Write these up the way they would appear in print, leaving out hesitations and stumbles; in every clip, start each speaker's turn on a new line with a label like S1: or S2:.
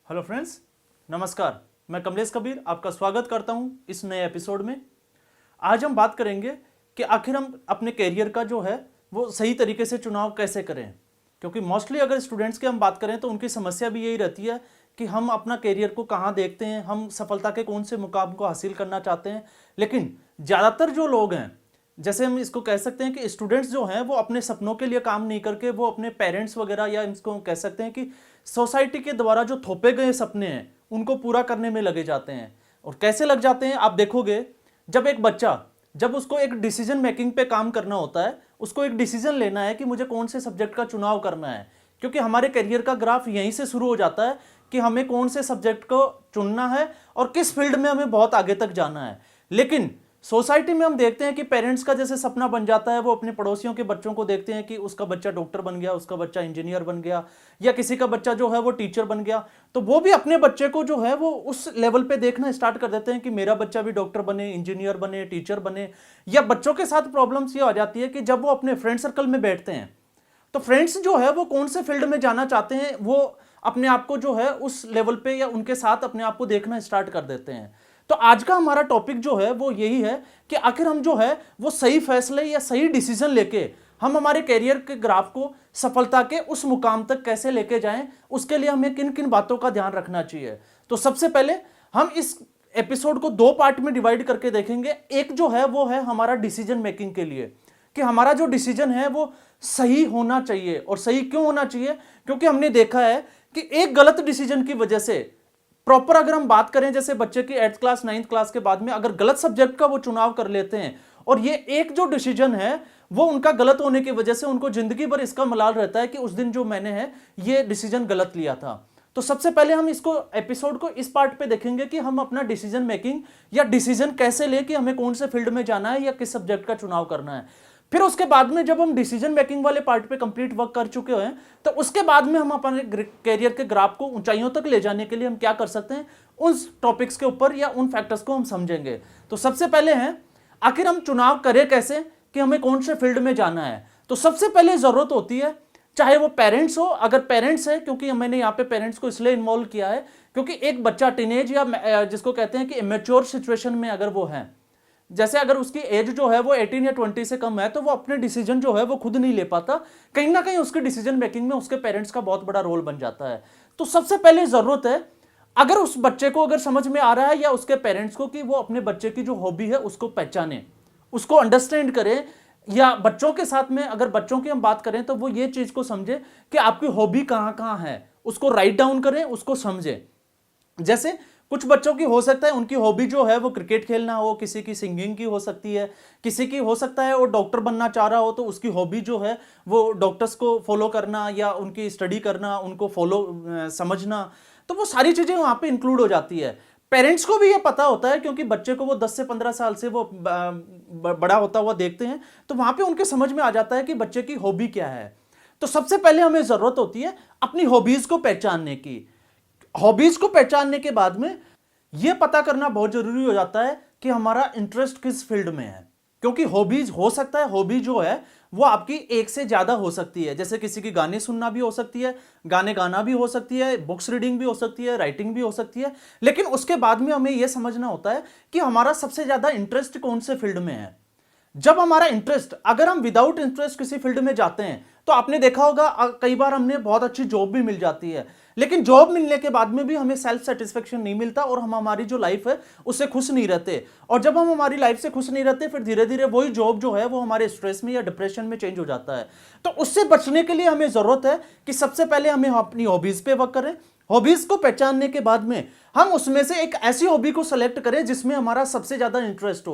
S1: Hello friends, नमस्कार। मैं कमलेश कबीर आपका स्वागत करता हूं इस नए एपिसोड में। आज हम बात करेंगे कि आखिर हम अपने करियर का जो है वो सही तरीके से चुनाव कैसे करें, क्योंकि मोस्टली अगर स्टूडेंट्स की हम बात करें तो उनकी समस्या भी यही रहती है कि हम अपना करियर को कहाँ देखते हैं, हम सफलता के कौन से मुकाम को हासिल करना चाहते हैं। लेकिन ज़्यादातर जो लोग हैं, जैसे हम इसको कह सकते हैं कि स्टूडेंट्स जो हैं वो अपने सपनों के लिए काम नहीं करके वो अपने पेरेंट्स वगैरह या इसको कह सकते हैं कि सोसाइटी के द्वारा जो थोपे गए सपने हैं उनको पूरा करने में लगे जाते हैं। और कैसे लग जाते हैं आप देखोगे, जब एक बच्चा जब उसको एक डिसीजन मेकिंग पे काम करना होता है, उसको एक डिसीजन लेना है कि मुझे कौन से सब्जेक्ट का चुनाव करना है, क्योंकि हमारे करियर का ग्राफ यहीं से शुरू हो जाता है कि हमें कौन से सब्जेक्ट को चुनना है और किस फील्ड में हमें बहुत आगे तक जाना है। लेकिन सोसाइटी में हम देखते हैं कि पेरेंट्स का जैसे सपना बन जाता है, वो अपने पड़ोसियों के बच्चों को देखते हैं कि उसका बच्चा डॉक्टर बन गया, उसका बच्चा इंजीनियर बन गया, या किसी का बच्चा जो है वो टीचर बन गया, तो वो भी अपने बच्चे को जो है वो उस लेवल पे देखना स्टार्ट कर देते हैं कि मेरा बच्चा भी डॉक्टर बने, इंजीनियर बने, टीचर बने। या बच्चों के साथ प्रॉब्लम्स ये आ जाती है कि जब वो अपने फ्रेंड सर्कल में बैठते हैं तो फ्रेंड्स जो है वो कौन से फील्ड में जाना चाहते हैं, वो अपने आप को जो है उस लेवल पे या उनके साथ अपने आप को देखना स्टार्ट कर देते हैं। तो आज का हमारा टॉपिक जो है वो यही है कि आखिर हम जो है वो सही फैसले या सही डिसीजन लेके हम हमारे करियर के ग्राफ को सफलता के उस मुकाम तक कैसे लेके जाएं, उसके लिए हमें किन किन बातों का ध्यान रखना चाहिए। तो सबसे पहले हम इस एपिसोड को दो पार्ट में डिवाइड करके देखेंगे। एक जो है वो है हमारा डिसीजन मेकिंग के लिए, कि हमारा जो डिसीजन है वो सही होना चाहिए। और सही क्यों होना चाहिए? क्योंकि हमने देखा है कि एक गलत डिसीजन की वजह से, प्रॉपर अगर हम बात करें जैसे बच्चे की 8th क्लास 9th क्लास के बाद में अगर गलत सब्जेक्ट का वो चुनाव कर लेते हैं और ये एक जो डिसीजन है वो उनका गलत होने की वजह से उनको जिंदगी भर इसका मलाल रहता है कि उस दिन जो मैंने है ये डिसीजन गलत लिया था। तो सबसे पहले हम इसको एपिसोड को इस पार्ट पे देखेंगे कि हम अपना डिसीजन मेकिंग या डिसीजन कैसे ले कि हमें कौन से फील्ड में जाना है या किस सब्जेक्ट का चुनाव करना है। फिर उसके बाद में जब हम डिसीजन मेकिंग वाले पार्ट पे कंप्लीट वर्क कर चुके हैं तो उसके बाद में हम अपने करियर के ग्राफ को ऊंचाइयों तक ले जाने के लिए हम क्या कर सकते हैं, उन टॉपिक्स के ऊपर या उन फैक्टर्स को हम समझेंगे। तो सबसे पहले है आखिर हम चुनाव करें कैसे कि हमें कौन से फील्ड में जाना है। तो सबसे पहले जरूरत होती है, चाहे वो पेरेंट्स हो, अगर पेरेंट्स है, क्योंकि मैंने यहाँ पे पेरेंट्स को इसलिए इन्वॉल्व किया है क्योंकि एक बच्चा टीनेज या जिसको कहते हैं कि इमेच्योर सिचुएशन में अगर वो है, जैसे अगर उसकी एज जो है वो 18 या 20 से कम है, तो वो अपने डिसीजन जो है वो खुद नहीं ले पाता, कहीं ना कहीं उसके डिसीजन मेकिंग में उसके पेरेंट्स का बहुत बड़ा रोल बन जाता है। तो सबसे पहले जरूरत है, अगर उस बच्चे को अगर समझ में आ रहा है या उसके पेरेंट्स को, कि वो अपने बच्चे की जो हॉबी है उसको पहचाने, उसको अंडरस्टैंड करें। या बच्चों के साथ में अगर बच्चों की हम बात करें तो वो ये चीज को समझे कि आपकी हॉबी कहाँ कहाँ है, उसको राइट डाउन करें, उसको समझे। जैसे कुछ बच्चों की हो सकता है उनकी हॉबी जो है वो क्रिकेट खेलना हो, किसी की सिंगिंग की हो सकती है, किसी की हो सकता है वो डॉक्टर बनना चाह रहा हो तो उसकी हॉबी जो है वो डॉक्टर्स को फॉलो करना या उनकी स्टडी करना, उनको फॉलो समझना। तो वो सारी चीजें वहां पे इंक्लूड हो जाती है। पेरेंट्स को भी ये पता होता है क्योंकि बच्चे को वो 10 से 15 साल से वो बड़ा होता हुआ देखते हैं, तो वहां पे उनके समझ में आ जाता है कि बच्चे की हॉबी क्या है। तो सबसे पहले हमें जरूरत होती है अपनी हॉबीज को पहचानने की। हॉबीज को पहचानने के बाद में यह पता करना बहुत जरूरी हो जाता है कि हमारा इंटरेस्ट किस फील्ड में है, क्योंकि हॉबीज हो सकता है, हॉबी जो है वो आपकी एक से ज्यादा हो सकती है। जैसे किसी की गाने सुनना भी हो सकती है, गाने गाना भी हो सकती है, बुक्स रीडिंग भी हो सकती है, राइटिंग भी हो सकती है। लेकिन उसके बाद में हमें यह समझना होता है कि हमारा सबसे ज्यादा इंटरेस्ट कौन से फील्ड में है। जब हमारा इंटरेस्ट, अगर हम विदाउट इंटरेस्ट किसी फील्ड में जाते हैं तो आपने देखा होगा कई बार हमने बहुत अच्छी जॉब भी मिल जाती है, लेकिन जॉब मिलने के बाद में भी हमें सेल्फ सेटिस्फेक्शन नहीं मिलता और हम हमारी जो लाइफ है उससे खुश नहीं रहते। और जब हम हमारी लाइफ से खुश नहीं रहते फिर धीरे धीरे वही जॉब जो है वो हमारे स्ट्रेस में या डिप्रेशन में चेंज हो जाता है। तो उससे बचने के लिए हमें जरूरत है कि सबसे पहले हमें अपनी हॉबीज पे वर्क करें। हॉबीज को पहचानने के बाद में हम उसमें से एक ऐसी हॉबी को सेलेक्ट करें जिसमें हमारा सबसे ज्यादा इंटरेस्ट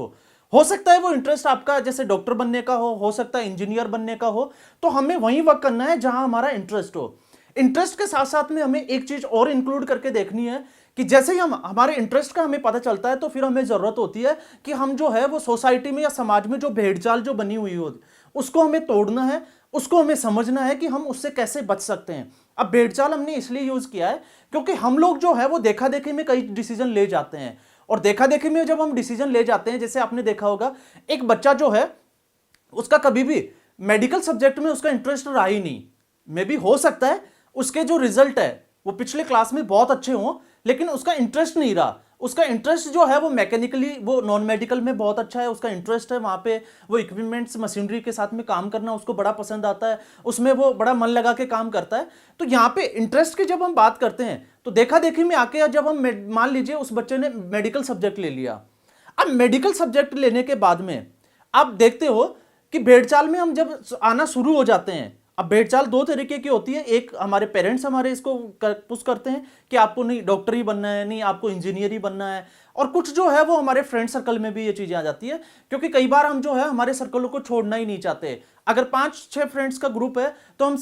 S1: हो सकता है वो इंटरेस्ट आपका जैसे डॉक्टर बनने का हो सकता है इंजीनियर बनने का हो, तो हमें वहीं वर्क करना है जहां हमारा इंटरेस्ट हो। इंटरेस्ट के साथ साथ में हमें एक चीज और इंक्लूड करके देखनी है कि जैसे ही हम हमारे इंटरेस्ट का हमें पता चलता है तो फिर हमें जरूरत होती है कि हम जो है वो सोसाइटी में या समाज में जो भेड़चाल जो बनी हुई हो उसको हमें तोड़ना है, उसको हमें समझना है कि हम उससे कैसे बच सकते हैं। अब भेड़चाल हमने इसलिए यूज किया है क्योंकि हम लोग जो है वो देखा देखी में कई डिसीजन ले जाते हैं, और देखा देखी में जब हम डिसीजन ले जाते हैं, जैसे आपने देखा होगा एक बच्चा जो है उसका कभी भी मेडिकल सब्जेक्ट में उसका इंटरेस्ट रहा ही नहीं, मे बी हो सकता है उसके जो रिजल्ट है वो पिछले क्लास में बहुत अच्छे हों, लेकिन उसका इंटरेस्ट नहीं रहा, उसका इंटरेस्ट जो है वो मैकेनिकली, वो नॉन मेडिकल में बहुत अच्छा है, उसका इंटरेस्ट है वहाँ पे, वो इक्विपमेंट्स मशीनरी के साथ में काम करना उसको बड़ा पसंद आता है, उसमें वो बड़ा मन लगा के काम करता है। तो यहाँ पे इंटरेस्ट की जब हम बात करते हैं तो देखा देखी में आके जब हम मान लीजिए उस बच्चे ने मेडिकल सब्जेक्ट ले लिया, अब मेडिकल सब्जेक्ट लेने के बाद में आप देखते हो कि भेड़चाल में हम जब आना शुरू हो जाते हैं, अब भेड़चाल दो तरीके की होती है, एक हमारे पेरेंट्स हमारे इसको पुश करते हैं कि आपको नहीं डॉक्टर ही बनना है, नहीं आपको इंजीनियर ही बनना है, और कुछ जो है वो हमारे फ्रेंड सर्कल में भी ये चीजें आ जाती है, क्योंकि कई बार हम जो है हमारे सर्कलों को छोड़ना ही नहीं चाहते। अगर 5-6 फ्रेंड्स का ग्रुप है तो हम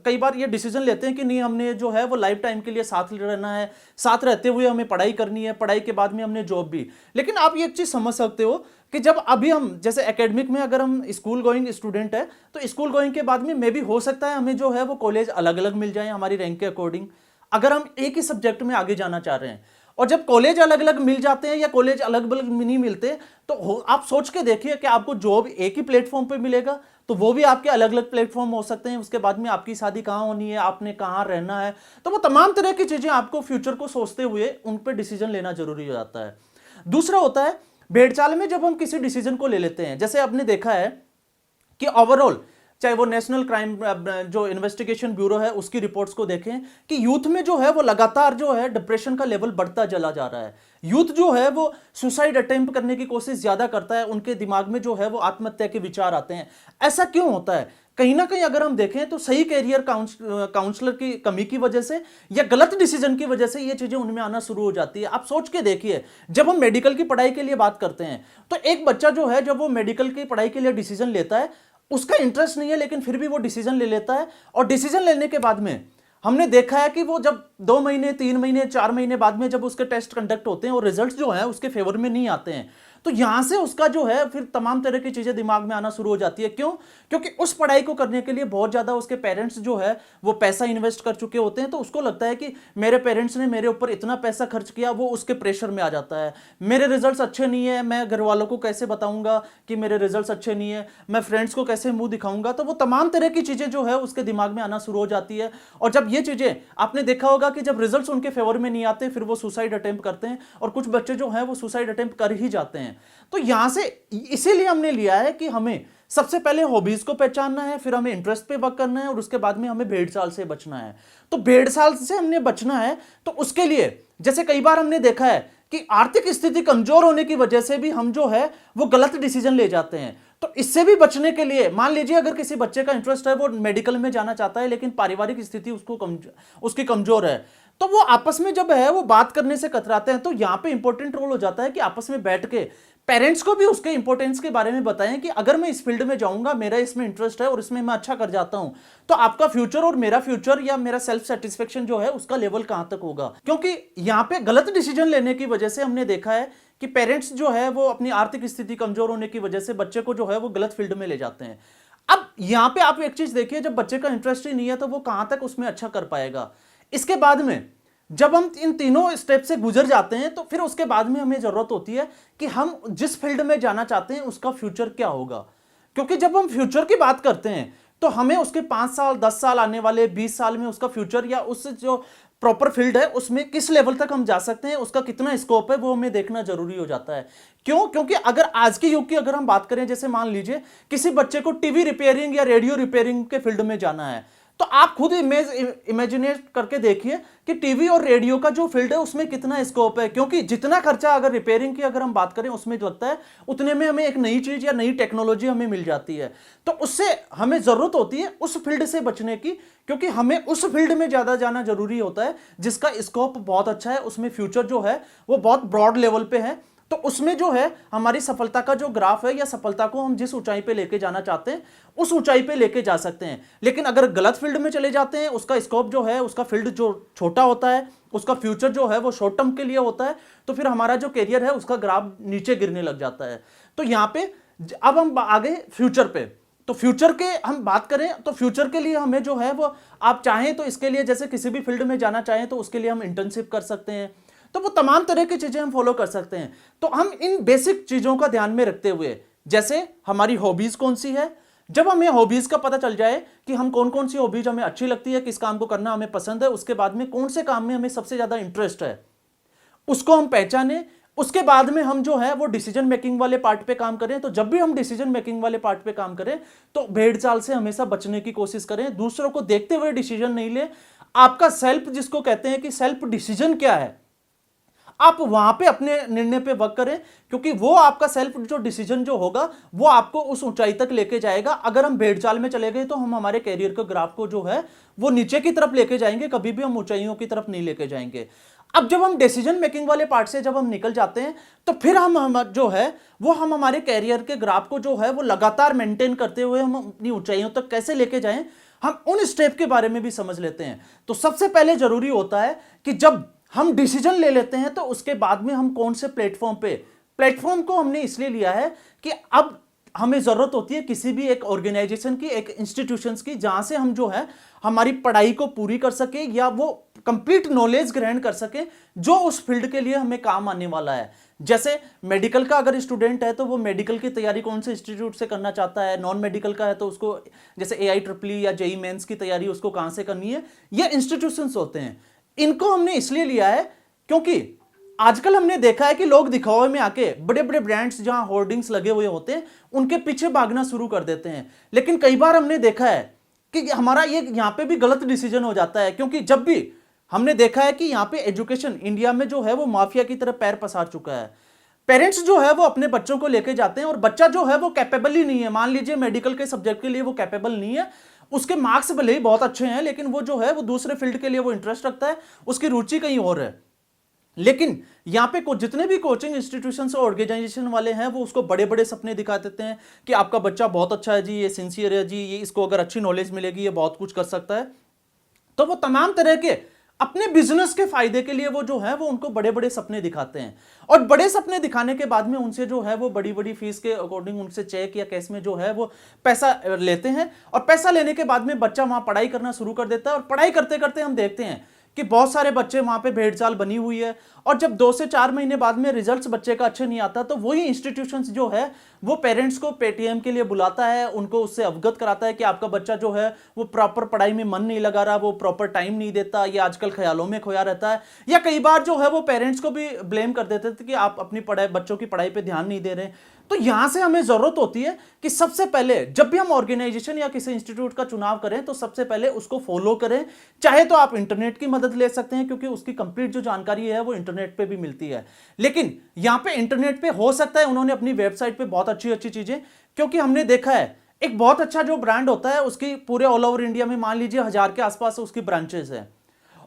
S1: कई बार ये डिसीजन लेते हैं कि नहीं, हमने जो है वो लाइफ टाइम के लिए साथ रहना है, साथ रहते हुए हमें पढ़ाई करनी है, पढ़ाई के बाद में हमने जॉब भी। लेकिन आप ये एक चीज समझ सकते हो कि जब अभी हम जैसे एकेडमिक में अगर हम स्कूल गोइंग स्टूडेंट है तो स्कूल गोइंग के बाद में मे भी हो सकता है हमें जो है वो कॉलेज अलग अलग मिल जाए हमारी रैंक के अकॉर्डिंग, अगर हम एक ही सब्जेक्ट में आगे जाना चाह रहे हैं। और जब कॉलेज अलग अलग मिल जाते हैं या कॉलेज अलग अलग नहीं मिलते तो आप सोच के देखिए कि आपको जॉब एक ही प्लेटफॉर्म पे मिलेगा, तो वो भी आपके अलग अलग प्लेटफॉर्म हो सकते हैं, उसके बाद में आपकी शादी कहाँ होनी है, आपने कहाँ रहना है, तो वो तमाम तरह की चीजें आपको फ्यूचर को सोचते हुए उन पर डिसीजन लेना जरूरी हो जाता है। दूसरा होता है भेड़चाल में जब हम किसी डिसीजन को ले लेते हैं, जैसे आपने देखा है कि ओवरऑल चाहे वो नेशनल क्राइम जो इन्वेस्टिगेशन ब्यूरो है उसकी रिपोर्ट्स को देखें कि यूथ में जो है वो लगातार जो है डिप्रेशन का लेवल बढ़ता चला जा रहा है, यूथ जो है वो सुसाइड अटेम्प्ट करने की कोशिश ज्यादा करता है, उनके दिमाग में जो है वो आत्महत्या के विचार आते हैं। ऐसा क्यों होता है? कहीं ना कहीं अगर हम देखें तो सही कैरियर काउंसलर की कमी की वजह से या गलत डिसीजन की वजह से ये चीजें उनमें आना शुरू हो जाती है। आप सोच के देखिए, जब हम मेडिकल की पढ़ाई के लिए बात करते हैं तो एक बच्चा जो है जब वो मेडिकल की पढ़ाई के लिए डिसीजन लेता है, उसका इंटरेस्ट नहीं है लेकिन फिर भी वो डिसीजन ले लेता है, और डिसीजन लेने के बाद में हमने देखा है कि वो जब 2 महीने 3 महीने 4 महीने बाद में जब उसके टेस्ट कंडक्ट होते हैं और रिजल्ट जो है उसके फेवर में नहीं आते हैं, तो यहां से उसका जो है फिर तमाम तरह की चीजें दिमाग में आना शुरू हो जाती है। क्यों? क्योंकि उस पढ़ाई को करने के लिए बहुत ज्यादा उसके पेरेंट्स जो है वो पैसा इन्वेस्ट कर चुके होते हैं, तो उसको लगता है कि मेरे पेरेंट्स ने मेरे ऊपर इतना पैसा खर्च किया, वो उसके प्रेशर में आ जाता है। मेरे रिजल्ट्स अच्छे नहीं है, मैं घर वालों को कैसे बताऊंगा कि मेरे रिजल्ट्स अच्छे नहीं है, मैं फ्रेंड्स को कैसे मुंह दिखाऊंगा, तो वो तमाम तरह की चीजें जो है उसके दिमाग में आना शुरू हो जाती है। और जब ये चीजें आपने देखा होगा कि जब रिजल्ट्स उनके फेवर में नहीं आते फिर वो सुसाइड अटेम्प्ट करते हैं, और कुछ बच्चे जो हैं वो सुसाइड अटेम्प्ट कर ही जाते हैं। तो यहां से इसीलिए हमने लिया है कि हमें सबसे पहले हॉबीज को पहचानना है, फिर हमें इंटरेस्ट पे वर्क करना है, और उसके बाद में हमें भेड़चाल से बचना है। तो भेड़चाल से हमने बचना है तो उसके लिए जैसे कई बार हमने देखा है कि आर्थिक स्थिति कमजोर होने की वजह से भी हम जो है वो गलत डिसीजन ले जाते हैं। तो इससे भी बचने के लिए मान लीजिए अगर किसी बच्चे का इंटरेस्ट है वो मेडिकल में जाना चाहता है लेकिन पारिवारिक स्थिति उसकी कमजोर है, तो वो आपस में जब है वो बात करने से कतराते हैं। तो यहां पे इंपॉर्टेंट रोल हो जाता है कि आपस में बैठ के पेरेंट्स को भी उसके इंपॉर्टेंस के बारे में बताएं कि अगर मैं इस फील्ड में जाऊंगा, मेरा इसमें इंटरेस्ट है और इसमें मैं अच्छा कर जाता हूं, तो आपका फ्यूचर और मेरा फ्यूचर या मेरा सेल्फ सेटिस्फेक्शन जो है उसका लेवल कहां तक होगा। क्योंकि यहां पे गलत डिसीजन लेने की वजह से हमने देखा है कि पेरेंट्स जो है वो अपनी आर्थिक स्थिति कमजोर होने की वजह से बच्चे को जो है वो गलत फील्ड में ले जाते हैं। अब यहां पे आप एक चीज देखिए, जब बच्चे का इंटरेस्ट ही नहीं है तो वो कहां तक उसमें अच्छा कर पाएगा। इसके बाद में जब हम इन तीनों स्टेप से गुजर जाते हैं तो फिर उसके बाद में हमें जरूरत होती है कि हम जिस फील्ड में जाना चाहते हैं उसका फ्यूचर क्या होगा। क्योंकि जब हम फ्यूचर की बात करते हैं तो हमें उसके 5 साल 10 साल आने वाले 20 साल में उसका फ्यूचर या उस जो प्रॉपर फील्ड है उसमें किस लेवल तक हम जा सकते हैं, उसका कितना स्कोप है, वो हमें देखना जरूरी हो जाता है। क्यों? क्योंकि अगर आज के युग की अगर हम बात करें, जैसे मान लीजिए किसी बच्चे को टीवी रिपेयरिंग या रेडियो रिपेयरिंग के फील्ड में जाना है, तो आप खुद इमेजिनेट करके देखिए कि टीवी और रेडियो का जो फील्ड है उसमें कितना स्कोप है। क्योंकि जितना खर्चा अगर रिपेयरिंग की अगर हम बात करें उसमें लगता है उतने में हमें एक नई चीज या नई टेक्नोलॉजी हमें मिल जाती है, तो उससे हमें जरूरत होती है उस फील्ड से बचने की, क्योंकि हमें उस फील्ड में ज्यादा जाना जरूरी होता है जिसका स्कोप बहुत अच्छा है, उसमें फ्यूचर जो है वो बहुत ब्रॉड लेवल पे है। तो उसमें जो है हमारी सफलता का जो ग्राफ है या सफलता को हम जिस ऊंचाई पे लेके जाना चाहते हैं उस ऊंचाई पे लेके जा सकते हैं। लेकिन अगर गलत फील्ड में चले जाते हैं, उसका स्कोप जो है उसका फील्ड जो छोटा होता है, उसका फ्यूचर जो है वो शॉर्ट टर्म के लिए होता है, तो फिर हमारा जो कैरियर है उसका ग्राफ नीचे गिरने लग जाता है। तो यहां पे अब हम आगे फ्यूचर पे, तो फ्यूचर के हम बात करें तो फ्यूचर के लिए हमें जो है वो आप चाहें तो इसके लिए जैसे किसी भी फील्ड में जाना चाहें तो उसके लिए हम इंटर्नशिप कर सकते हैं, तो वो तमाम तरह की चीजें हम फॉलो कर सकते हैं। तो हम इन बेसिक चीजों का ध्यान में रखते हुए, जैसे हमारी हॉबीज कौन सी है, जब हमें हॉबीज का पता चल जाए कि हम कौन कौन सी हॉबीज हमें अच्छी लगती है, किस काम को करना हमें पसंद है, उसके बाद में कौन से काम में हमें सबसे ज्यादा इंटरेस्ट है, उसको हम पहचाने, उसके बाद में हम जो है वो डिसीजन मेकिंग वाले पार्ट पे काम करें। तो जब भी हम डिसीजन मेकिंग वाले पार्ट पे काम करें तो भेड़ चाल से हमेशा बचने की कोशिश करें, दूसरों को देखते हुए डिसीजन नहीं ले। आपका सेल्फ, जिसको कहते हैं कि सेल्फ डिसीजन क्या है, आप वहां पे अपने निर्णय पे वर्क करें, क्योंकि वो आपका सेल्फ जो डिसीजन जो होगा वो आपको उस ऊंचाई तक लेके जाएगा। अगर हम भेड़चाल में चले गए तो हम हमारे कैरियर के ग्राफ को जो है वो नीचे की तरफ लेके जाएंगे, कभी भी हम ऊंचाइयों की तरफ नहीं लेके जाएंगे। अब जब हम डिसीजन मेकिंग वाले पार्ट से जब हम निकल जाते हैं तो फिर हम जो है वो हम हमारे कैरियर के ग्राफ को जो है वो लगातार मेंटेन करते हुए हम अपनी ऊंचाइयों तक कैसे लेके जाएं, हम उन स्टेप के बारे में भी समझ लेते हैं। तो सबसे पहले जरूरी होता है कि जब हम डिसीजन ले लेते हैं तो उसके बाद में हम कौन से प्लेटफॉर्म को हमने इसलिए लिया है कि अब हमें जरूरत होती है किसी भी एक ऑर्गेनाइजेशन की, एक इंस्टीट्यूशंस की, जहां से हम जो है हमारी पढ़ाई को पूरी कर सके या वो कंप्लीट नॉलेज ग्रहण कर सके जो उस फील्ड के लिए हमें काम आने वाला है। जैसे मेडिकल का अगर स्टूडेंट है तो वो मेडिकल की तैयारी कौन से इंस्टीट्यूट से करना चाहता है, नॉन मेडिकल का है तो उसको जैसे AIEEE या JEE मेंस की तैयारी उसको कहां से करनी है, ये इंस्टीट्यूशंस होते हैं। इनको हमने इसलिए लिया है क्योंकि आजकल हमने देखा है कि लोग दिखावे में आके बड़े बड़े ब्रांड्स जहां होर्डिंग्स लगे हुए होते हैं उनके पीछे भागना शुरू कर देते हैं, लेकिन कई बार हमने देखा है कि हमारा ये यहां पे भी गलत डिसीजन हो जाता है। क्योंकि जब भी हमने देखा है कि यहां पे एजुकेशन इंडिया में जो है वो माफिया की तरह पैर पसार चुका है। पेरेंट्स जो है वो अपने बच्चों को लेके जाते हैं और बच्चा जो है वो कैपेबल ही नहीं है, मान लीजिए मेडिकल के सब्जेक्ट के लिए वो कैपेबल नहीं है, उसके मार्क्स भले ही बहुत अच्छे हैं लेकिन वो जो है वो दूसरे फील्ड के लिए वो इंटरेस्ट रखता है, उसकी रुचि कहीं और है। लेकिन यहां पे जितने भी कोचिंग इंस्टीट्यूशन और ऑर्गेनाइजेशन वाले हैं वो उसको बड़े बड़े सपने दिखा देते हैं कि आपका बच्चा बहुत अच्छा है जी, ये सिंसियर है जी, ये इसको अगर अच्छी नॉलेज मिलेगी ये बहुत कुछ कर सकता है। तो वो तमाम तरह के अपने बिजनेस के फायदे के लिए वो जो है वो उनको बड़े बड़े सपने दिखाते हैं, और बड़े सपने दिखाने के बाद में उनसे जो है वो बड़ी बड़ी फीस के अकॉर्डिंग उनसे चेक या कैश में जो है वो पैसा लेते हैं। और पैसा लेने के बाद में बच्चा वहां पढ़ाई करना शुरू कर देता है, और पढ़ाई करते करते हम देखते हैं कि बहुत सारे बच्चे वहां पे भेड़चाल बनी हुई है, और जब 2 से 4 महीने बाद में रिजल्ट्स बच्चे का अच्छे नहीं आता तो वही इंस्टीट्यूशंस जो है वो पेरेंट्स को पेटीएम के लिए बुलाता है, उनको उससे अवगत कराता है कि आपका बच्चा जो है वो प्रॉपर पढ़ाई में मन नहीं लगा रहा, वो प्रॉपर टाइम नहीं देता, या आजकल ख्यालों में खोया रहता है, या कई बार जो है वो पेरेंट्स को भी ब्लेम कर देते थे कि आप अपनी पढ़ाई, बच्चों की पढ़ाई पे ध्यान नहीं दे रहे। तो यहां से हमें जरूरत होती है कि सबसे पहले जब भी हम ऑर्गेनाइजेशन या किसी इंस्टीट्यूट का चुनाव करें तो सबसे पहले उसको फॉलो करें। चाहे तो आप इंटरनेट की मदद ले सकते हैं क्योंकि उसकी कंप्लीट जो जानकारी है वो इंटरनेट पे भी मिलती है, लेकिन यहां पे इंटरनेट पे हो सकता है उन्होंने अपनी वेबसाइट पे बहुत अच्छी अच्छी चीजें, क्योंकि हमने देखा है एक बहुत अच्छा जो ब्रांड होता है उसकी पूरे ऑल ओवर इंडिया में मान लीजिए 1000 के आसपास उसकी ब्रांचेस है,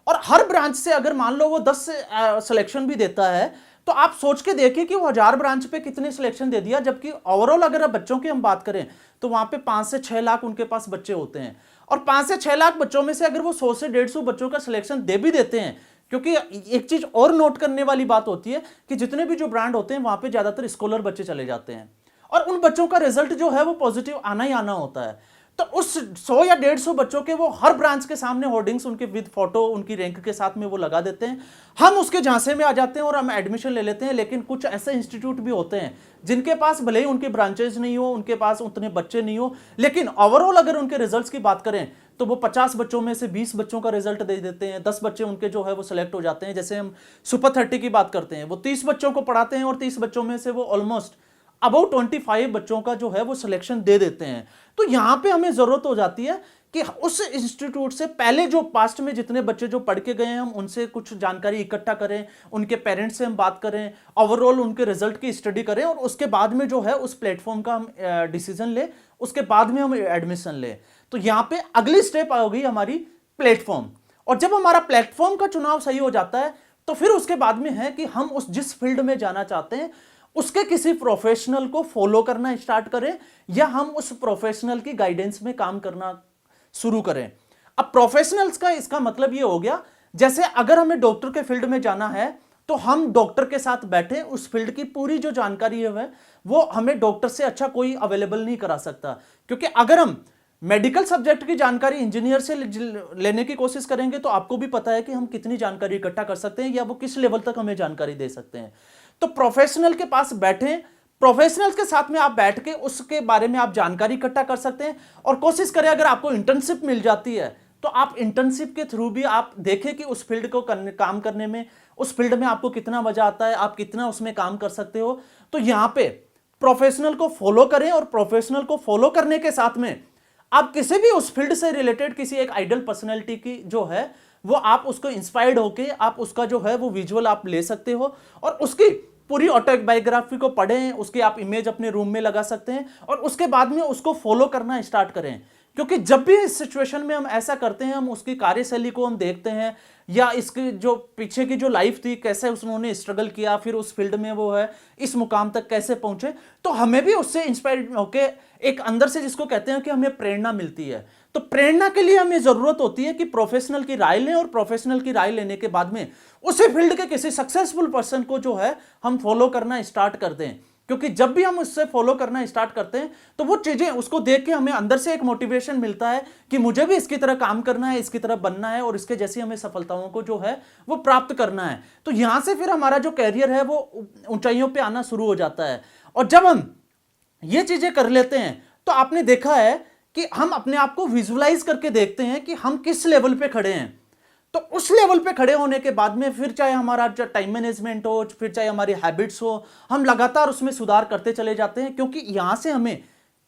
S1: और हर ब्रांच से अगर मान लो वो 10 से सिलेक्शन भी देता है तो आप सोच के देखिए कि वो 1000 ब्रांच पे कितने सिलेक्शन दे दिया, जबकि ओवरऑल अगर बच्चों की हम बात करें तो वहां पे 5 से 6 लाख उनके पास बच्चे होते हैं, और 5 से 6 लाख बच्चों में से अगर वो 100 से 150 बच्चों का सिलेक्शन दे भी देते हैं, क्योंकि एक चीज और नोट करने वाली बात होती है कि जितने भी जो ब्रांड होते हैं वहां पे ज्यादातर स्कॉलर बच्चे चले जाते हैं, और उन बच्चों का रिजल्ट जो है वो पॉजिटिव आना ही आना होता है। तो उस 100 या 150 बच्चों के वो हर ब्रांच के सामने होर्डिंग्स उनके विद फोटो उनकी रैंक के साथ में वो लगा देते हैं, हम उसके झांसे में आ जाते हैं और हम एडमिशन ले लेते हैं। लेकिन कुछ ऐसे इंस्टीट्यूट भी होते हैं जिनके पास भले ही उनके ब्रांचेज नहीं हो, उनके पास उतने बच्चे नहीं हो, लेकिन ओवरऑल अगर उनके रिजल्ट्स की बात करें तो वो 50 बच्चों में से 20 बच्चों का रिजल्ट दे देते हैं, 10 बच्चे उनके जो है वो सिलेक्ट हो जाते हैं। जैसे हम सुपर 30 की बात करते हैं, वो 30 बच्चों को पढ़ाते हैं और 30 बच्चों में से वो ऑलमोस्ट अबाउट 25 बच्चों का जो है वो सिलेक्शन दे देते हैं। तो यहां पे हमें जरूरत हो जाती है कि उस इंस्टीट्यूट से पहले जो पास्ट में जितने बच्चे जो पढ़ के गए हैं हम उनसे कुछ जानकारी इकट्ठा करें, उनके पेरेंट्स से हम बात करें, ओवरऑल उनके रिजल्ट की स्टडी करें, और उसके बाद में जो है उस प्लेटफॉर्म का हम डिसीजन ले, उसके बाद में हम एडमिशन ले। तो यहां पे अगली स्टेप आ गई हमारी प्लेटफॉर्म, और जब हमारा प्लेटफॉर्म का चुनाव सही हो जाता है तो फिर उसके बाद में है कि हम उस जिस फील्ड में जाना चाहते हैं उसके किसी प्रोफेशनल को फॉलो करना स्टार्ट करें, या हम उस प्रोफेशनल की गाइडेंस में काम करना शुरू करें। अब प्रोफेशनल्स का इसका मतलब यह हो गया, जैसे अगर हमें डॉक्टर के फील्ड में जाना है तो हम डॉक्टर के साथ बैठे, उस फील्ड की पूरी जो जानकारी है वो हमें डॉक्टर से अच्छा कोई अवेलेबल नहीं करा सकता। क्योंकि अगर हम मेडिकल सब्जेक्ट की जानकारी इंजीनियर से लेने की कोशिश करेंगे तो आपको भी पता है कि हम कितनी जानकारी इकट्ठा कर सकते हैं या वो किस लेवल तक हमें जानकारी दे सकते हैं। तो प्रोफेशनल के पास बैठें, प्रोफेशनल्स के साथ में आप बैठ के उसके बारे में आप जानकारी इकट्ठा कर सकते हैं और कोशिश करें अगर आपको इंटर्नशिप मिल जाती है तो आप इंटर्नशिप के थ्रू भी आप देखें कि उस फील्ड को काम करने में, उस फील्ड में आपको कितना मजा आता है, आप कितना उसमें काम कर सकते हो। तो यहां पे प्रोफेशनल को फॉलो करें और प्रोफेशनल को फॉलो करने के साथ में आप किसी भी उस फील्ड से रिलेटेड किसी एक आइडल पर्सनैलिटी की जो है वो आप उसको इंस्पायर्ड होके आप उसका जो है वो विजुअल आप ले सकते हो और उसकी पूरी ऑटोबायोग्राफी को पढ़ें, उसकी आप इमेज अपने रूम में लगा सकते हैं और उसके बाद में उसको फॉलो करना स्टार्ट करें। क्योंकि जब भी इस सिचुएशन में हम ऐसा करते हैं, हम उसकी कार्यशैली को हम देखते हैं या इसकी जो पीछे की जो लाइफ थी, कैसे उन्होंने स्ट्रगल किया, फिर उस फील्ड में वो है इस मुकाम तक कैसे पहुंचे, तो हमें भी उससे इंस्पायर होके एक अंदर से जिसको कहते हैं कि हमें प्रेरणा मिलती है। तो प्रेरणा के लिए हमें जरूरत होती है कि प्रोफेशनल की राय लें और प्रोफेशनल की राय लेने के बाद में उसी फील्ड के किसी सक्सेसफुल पर्सन को जो है हम फॉलो करना स्टार्ट कर दें। क्योंकि जब भी हम उससे फॉलो करना स्टार्ट करते हैं तो वो चीजें उसको देख के हमें अंदर से एक मोटिवेशन मिलता है कि मुझे भी इसकी तरह काम करना है, इसकी तरह बनना है और इसके जैसी हमें सफलताओं को जो है वो प्राप्त करना है। तो यहां से फिर हमारा जो कैरियर है वो ऊंचाइयों पे आना शुरू हो जाता है। और जब हम ये चीजें कर लेते हैं तो आपने देखा है कि हम अपने आप को विजुअलाइज करके देखते हैं कि हम किस लेवल पे खड़े हैं। तो उस लेवल पे खड़े होने के बाद में फिर चाहे हमारा टाइम मैनेजमेंट हो, फिर चाहे हमारी हैबिट्स हो, हम लगातार उसमें सुधार करते चले जाते हैं क्योंकि यहां से हमें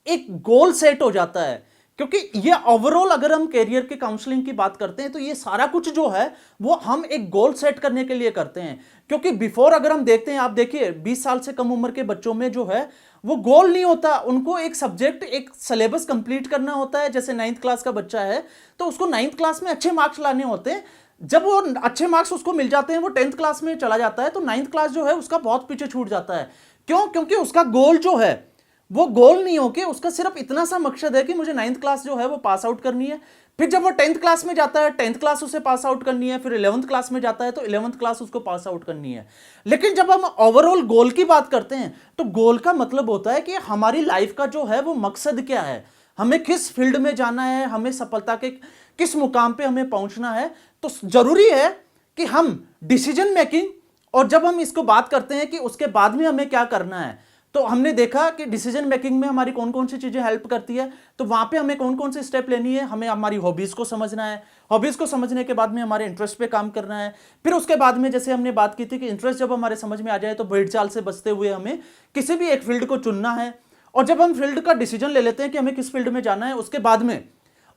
S1: एक गोल सेट हो जाता है। क्योंकि ये ओवरऑल अगर हम कैरियर के काउंसलिंग की बात करते हैं तो ये सारा कुछ जो है वो हम एक गोल सेट करने के लिए करते हैं। क्योंकि बिफोर अगर हम देखते हैं, आप देखिए 20 साल से कम उम्र के बच्चों में जो है वो गोल नहीं होता, उनको एक सब्जेक्ट, एक सिलेबस कंप्लीट करना होता है। जैसे 9th क्लास का बच्चा है तो उसको 9th क्लास में अच्छे मार्क्स लाने होते हैं। जब वो अच्छे मार्क्स उसको मिल जाते हैं, वो 10th क्लास में चला जाता है तो 9th क्लास जो है उसका बहुत पीछे छूट जाता है। क्यों? क्योंकि उसका गोल जो है वो गोल नहीं होके उसका सिर्फ इतना सा मकसद है कि मुझे 9th क्लास जो है वो पास आउट करनी है। फिर जब वो 10th क्लास में जाता है, 10th क्लास उसे पास आउट करनी है, फिर 11th क्लास में जाता है तो 11th क्लास उसको पास आउट करनी है। लेकिन जब हम ओवरऑल गोल की बात करते हैं तो गोल का मतलब होता है कि हमारी लाइफ का जो है वो मकसद क्या है, हमें किस फील्ड में जाना है, हमें सफलता के किस मुकाम पे हमें पहुंचना है। तो जरूरी है कि हम डिसीजन मेकिंग, और जब हम इसको बात करते हैं कि उसके बाद में हमें क्या करना है, तो हमने देखा कि डिसीजन मेकिंग में हमारी कौन कौन सी चीजें हेल्प करती है। तो वहां पे हमें कौन कौन सी स्टेप लेनी है, हमें हमारी हॉबीज को समझना है, हॉबीज को समझने के बाद में हमारे इंटरेस्ट पे काम करना है। फिर उसके बाद में जैसे हमने बात की थी कि इंटरेस्ट जब हमारे समझ में आ जाए तो भेड़ चाल से बचते हुए हमें किसी भी एक फील्ड को चुनना है। और जब हम फील्ड का डिसीजन ले लेते हैं कि हमें किस फील्ड में जाना है, उसके बाद में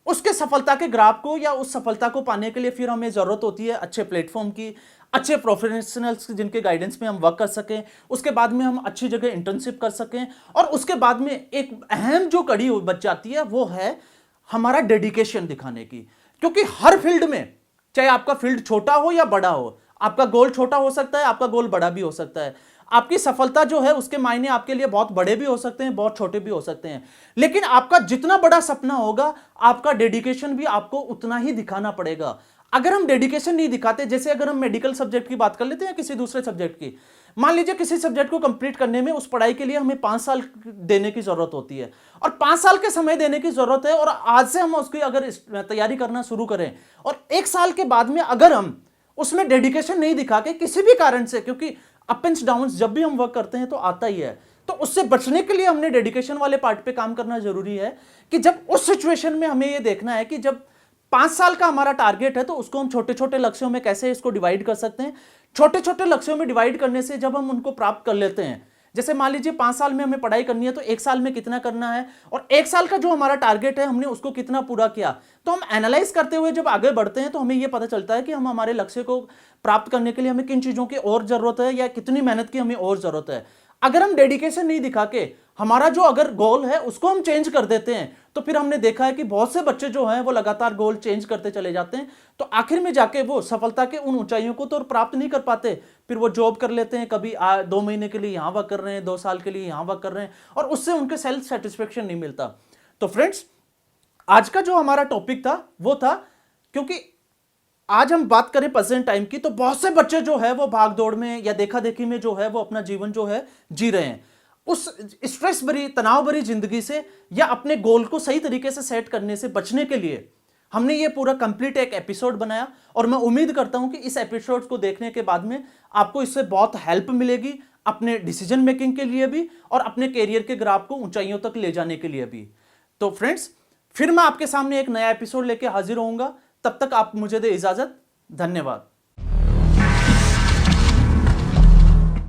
S1: उसके सफलता के ग्राफ को या उस सफलता को पाने के लिए फिर हमें जरूरत होती है अच्छे प्लेटफॉर्म की, अच्छे प्रोफेशनल्स जिनके गाइडेंस में हम वर्क कर सकें, उसके बाद में हम अच्छी जगह इंटर्नशिप कर सकें। और उसके बाद में एक अहम जो कड़ी बच जाती है वो है हमारा डेडिकेशन दिखाने की। क्योंकि हर फील्ड में, चाहे आपका फील्ड छोटा हो या बड़ा हो, आपका गोल छोटा हो सकता है, आपका गोल बड़ा भी हो सकता है, आपकी सफलता जो है उसके मायने आपके लिए बहुत बड़े भी हो सकते हैं, बहुत छोटे भी हो सकते हैं। लेकिन आपका जितना बड़ा सपना होगा, आपका डेडिकेशन भी आपको उतना ही दिखाना पड़ेगा। अगर हम डेडिकेशन नहीं दिखाते, जैसे अगर हम मेडिकल सब्जेक्ट की बात कर लेते हैं, किसी दूसरे सब्जेक्ट की, मान लीजिए किसी सब्जेक्ट को कंप्लीट करने में उस पढ़ाई के लिए हमें 5 साल देने की जरूरत होती है और 5 साल के समय देने की जरूरत है। और आज से हम उसकी अगर तैयारी करना शुरू करें और 1 साल के बाद में अगर हम उसमें डेडिकेशन नहीं दिखा के किसी भी कारण से, क्योंकि अप एंड डाउन जब भी हम वर्क करते हैं तो आता ही है, तो उससे बचने के लिए हमने डेडिकेशन वाले पार्ट पे काम करना जरूरी है। कि जब उस सिचुएशन में हमें ये देखना है कि जब 5 साल का हमारा टारगेट है तो उसको हम छोटे छोटे लक्ष्यों में कैसे इसको डिवाइड कर सकते हैं। छोटे छोटे लक्ष्यों में डिवाइड करने से जब हम उनको प्राप्त कर लेते हैं, जैसे मान लीजिए 5 साल में हमें पढ़ाई करनी है तो 1 साल में कितना करना है और 1 साल का जो हमारा टारगेट है हमने उसको कितना पूरा किया। तो हम एनालाइज करते हुए जब आगे बढ़ते हैं तो हमें यह पता चलता है कि हम हमारे लक्ष्य को प्राप्त करने के लिए हमें किन चीजों की और जरूरत है या कितनी मेहनत की हमें और जरूरत है। अगर हम डेडिकेशन नहीं दिखा के हमारा जो अगर गोल है उसको हम चेंज कर देते हैं तो फिर हमने देखा है कि बहुत से बच्चे जो हैं वो लगातार गोल चेंज करते चले जाते हैं, तो आखिर में जाके वो सफलता के उन ऊंचाइयों को तो प्राप्त नहीं कर पाते। फिर वो जॉब कर लेते हैं, कभी 2 महीने के लिए यहां वर्क कर रहे हैं, 2 साल के लिए यहां वर्क कर रहे हैं और उससे उनके सेल्फ सेटिस्फेक्शन नहीं मिलता। तो फ्रेंड्स, आज का जो हमारा टॉपिक था वो था, क्योंकि आज हम बात करें प्रेजेंट टाइम की, तो बहुत से बच्चे जो है वो भाग दौड़ में या देखा देखी में जो है वो अपना जीवन जो है जी रहे हैं। उस स्ट्रेस भरी, तनाव भरी जिंदगी से या अपने गोल को सही तरीके से सेट करने से बचने के लिए हमने ये पूरा कंप्लीट एक एपिसोड बनाया और मैं उम्मीद करता हूं कि इस एपिसोड को देखने के बाद में आपको इससे बहुत हेल्प मिलेगी, अपने डिसीजन मेकिंग के लिए भी और अपने कैरियर के ग्राफ को ऊंचाइयों तक ले जाने के लिए भी। तो फ्रेंड्स, फिर मैं आपके सामने एक नया एपिसोड लेके हाजिर होऊंगा। तब तक आप मुझे दे इजाजत। धन्यवाद।